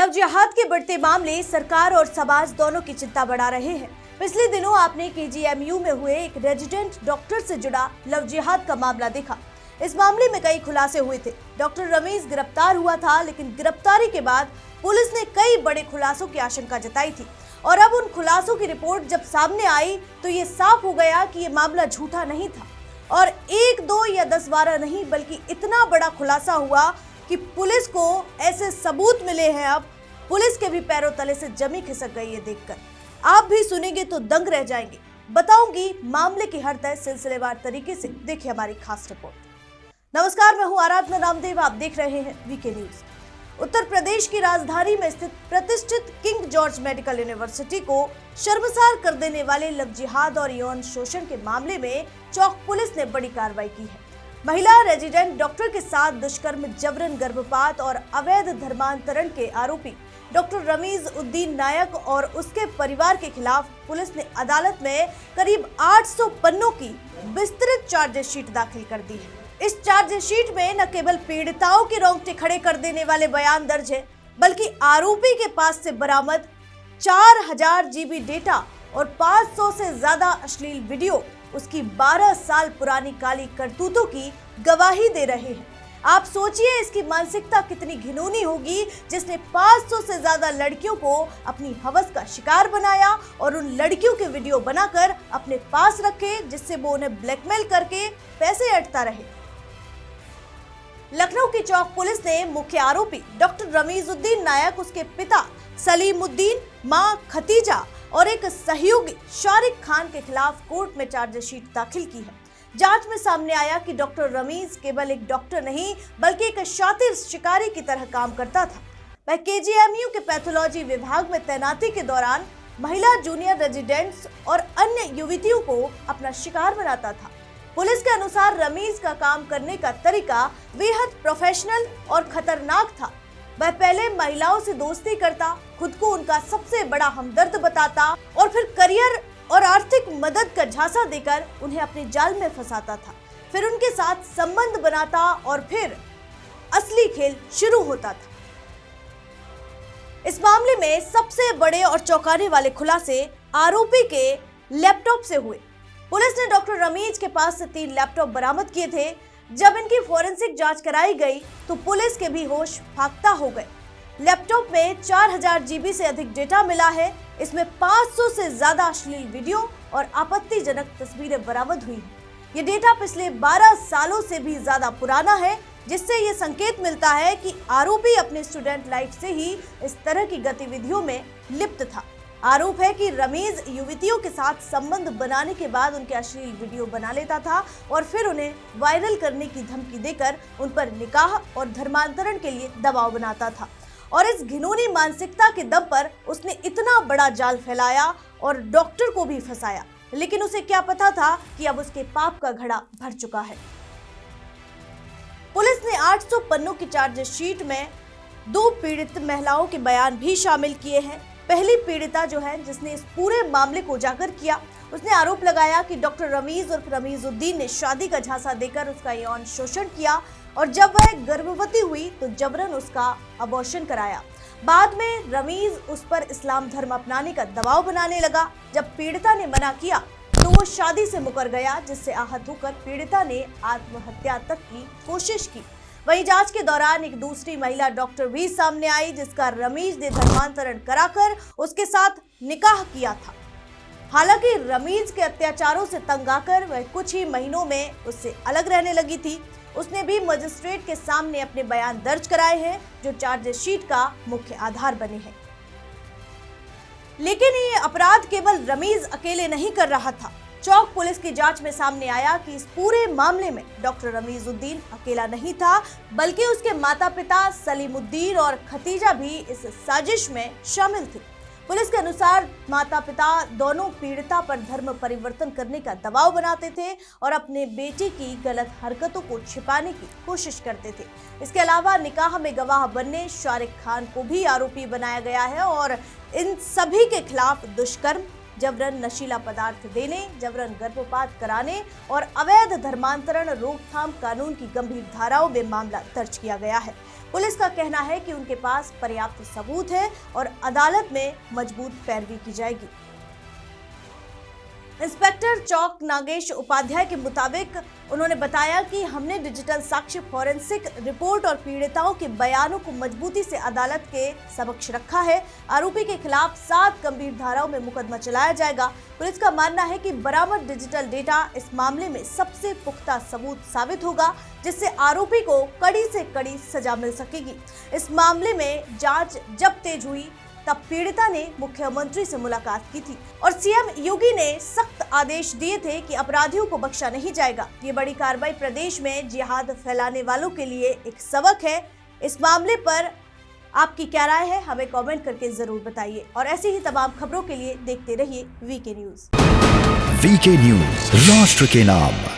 Love जिहाद के बढ़ते मामले सरकार और समाज दोनों की चिंता बढ़ा रहे हैं। पिछले दिनों आपने केजीएमयू में हुए एक रेजिडेंट डॉक्टर से जुड़ा लव जिहाद का मामला देखा। इस मामले में कई खुलासे हुए थे। डॉक्टर रमीज गिरफ्तार हुआ था, लेकिन गिरफ्तारी के बाद पुलिस ने कई बड़े खुलासों की आशंका जताई थी और अब उन खुलासों की रिपोर्ट जब सामने आई तो ये साफ हो गया कि ये मामला झूठा नहीं था और 1, 2 या 10-12 नहीं बल्कि इतना बड़ा खुलासा हुआ कि पुलिस को ऐसे सबूत मिले हैं। अब पुलिस के भी पैरों तले से जमी खिसक गई है। देखकर आप भी सुनेंगे तो दंग रह जाएंगे। बताऊंगी मामले की हर तय सिलसिलेवार तरीके से। देखिए हमारी खास रिपोर्ट। नमस्कार, मैं हूं आराधना रामदेव। आप देख रहे हैं वीके न्यूज। उत्तर प्रदेश की राजधानी में स्थित प्रतिष्ठित किंग जॉर्ज मेडिकल यूनिवर्सिटी को शर्मसार कर देने वाले लव जिहाद और यौन शोषण के मामले में चौक पुलिस ने बड़ी कार्रवाई की है। महिला रेजिडेंट डॉक्टर के साथ दुष्कर्म, जबरन गर्भपात और अवैध धर्मांतरण के आरोपी डॉक्टर रमीज उद्दीन नायक और उसके परिवार के खिलाफ पुलिस ने अदालत में करीब 800 पन्नों की विस्तृत चार्जशीट दाखिल कर दी है। इस चार्जशीट में न केवल पीड़िताओं के रोंगटे खड़े कर देने वाले बयान दर्ज है, बल्कि आरोपी के पास से बरामद 4000 जीबी डेटा और 500 से ज्यादा अश्लील वीडियो उसकी 12 साल पुरानी काली करतूतों की गवाही दे रहे हैं। आप सोचिए इसकी मानसिकता कितनी घिनौनी होगी, जिसने 500 से ज्यादा लड़कियों को अपनी हवस का शिकार बनाया और उन लड़कियों के वीडियो बनाकर अपने पास रखे, जिससे वो उन्हें ब्लैकमेल करके पैसे ऐंठता रहे। लखनऊ की चौक पुलिस ने मुख्य आरोपी डॉक्टर रमीज उद्दीन नायक, उसके पिता सलीमुद्दीन, मां खतीजा और एक सहयोगी शारिक खान के खिलाफ कोर्ट में चार्जशीट दाखिल की है। जांच में सामने आया कि डॉक्टर रमीज केवल एक डॉक्टर नहीं बल्कि एक शातिर शिकारी की तरह काम करता था। वह केजीएमयू के पैथोलॉजी विभाग में तैनाती के दौरान महिला जूनियर रेजिडेंट्स और अन्य युवतियों को अपना शिकार बनाता था। पुलिस के अनुसार रमीज का काम करने का तरीका बेहद प्रोफेशनल और खतरनाक था। वह पहले महिलाओं से दोस्ती करता, खुद को उनका सबसे बड़ा हमदर्द बताता और फिर करियर और आर्थिक मदद का झांसा देकर उन्हें अपने जाल में फंसाता था। फिर उनके साथ संबंध बनाता और फिर असली खेल शुरू होता था। इस मामले में सबसे बड़े और चौंकाने वाले खुलासे आरोपी के लैपटॉप से हुए। पुलिस ने डॉक्टर रमीज के पास से 3 लैपटॉप बरामद किए थे। जब इनकी फोरेंसिक जांच कराई गई तो पुलिस के भी होश फाख्ता हो गए। लैपटॉप में 4000 जीबी से अधिक डेटा मिला है। इसमें 500 से ज्यादा अश्लील वीडियो और आपत्तिजनक तस्वीरें बरामद हुई हैं। ये डेटा पिछले 12 सालों से भी ज्यादा पुराना है, जिससे ये संकेत मिलता है कि आरोपी अपने स्टूडेंट लाइफ से ही इस तरह की गतिविधियों में लिप्त था। आरोप है कि रमीज युवतियों के साथ संबंध बनाने के बाद उनके अश्लील वीडियो बना लेता था और फिर उन्हें वायरल करने की धमकी देकर उन पर निकाह और धर्मांतरण के लिए दबाव बनाता था। और इस घिनौनी मानसिकता के दम पर उसने इतना बड़ा जाल फैलाया और डॉक्टर को भी फंसाया। लेकिन उसे क्या पता था कि अब उसके पाप का घड़ा भर चुका है। पुलिस ने 800 पन्नों की चार्जशीट में 2 पीड़ित महिलाओं के बयान भी शामिल किए हैं। पहली पीड़िता जो है, जिसने इस पूरे मामले को उजागर किया, उसने आरोप लगाया कि डॉक्टर रमीज और रमीजुद्दीन ने शादी का झांसा देकर उसका यौन शोषण किया और जब वह गर्भवती हुई तो जबरन उसका अबॉर्शन कराया। बाद में रमीज उस पर इस्लाम धर्म अपनाने का दबाव बनाने लगा। जब पीड़िता ने मना किया तो वो शादी से मुकर गया, जिससे आहत होकर पीड़िता ने आत्महत्या तक की कोशिश की। वहीं जांच के दौरान एक दूसरी महिला डॉक्टर भी सामने आई, जिसका रमीज ने धर्मांतरण कराकर उसके साथ निकाह किया था। हालांकि रमीज के अत्याचारों से तंग आकर वह कुछ ही महीनों में उससे अलग रहने लगी थी। उसने भी मजिस्ट्रेट के सामने अपने बयान दर्ज कराए हैं, जो चार्जशीट का मुख्य आधार बने हैं। लेकिन ये अपराध केवल रमीज अकेले नहीं कर रहा था। चौक पुलिस की जांच में सामने आया कि इस पूरे मामले में डॉक्टर रमीजुद्दीन अकेला नहीं था, बल्कि उसके माता पिता सलीमुद्दीन और खतीजा भी इस साजिश में शामिल थे। पुलिस के अनुसार माता पिता दोनों पीड़िता पर धर्म परिवर्तन करने का दबाव बनाते थे और अपने बेटे की गलत हरकतों को छिपाने की कोशिश करते थे। इसके अलावा निकाह में गवाह बनने शारिक खान को भी आरोपी बनाया गया है और इन सभी के खिलाफ दुष्कर्म, जबरन नशीला पदार्थ देने, जबरन गर्भपात कराने और अवैध धर्मांतरण रोकथाम कानून की गंभीर धाराओं में मामला दर्ज किया गया है। पुलिस का कहना है कि उनके पास पर्याप्त सबूत है और अदालत में मजबूत पैरवी की जाएगी। इंस्पेक्टर चौक नागेश उपाध्याय के मुताबिक उन्होंने बताया कि हमने डिजिटल साक्ष्य, फॉरेंसिक रिपोर्ट और पीड़िताओं के बयानों को मजबूती से अदालत के समक्ष रखा है। आरोपी के खिलाफ 7 गंभीर धाराओं में मुकदमा चलाया जाएगा। पुलिस का मानना है कि बरामद डिजिटल डेटा इस मामले में सबसे पुख्ता सबूत साबित होगा, जिससे आरोपी को कड़ी से कड़ी सजा मिल सकेगी। इस मामले में जांच जब तेज हुई तब पीड़िता ने मुख्यमंत्री से मुलाकात की थी और सीएम योगी ने सख्त आदेश दिए थे कि अपराधियों को बख्शा नहीं जाएगा। ये बड़ी कार्रवाई प्रदेश में जिहाद फैलाने वालों के लिए एक सबक है। इस मामले पर आपकी क्या राय है, हमें कमेंट करके जरूर बताइए और ऐसी ही तमाम खबरों के लिए देखते रहिए वीके न्यूज। वीके न्यूज, राष्ट्र के नाम।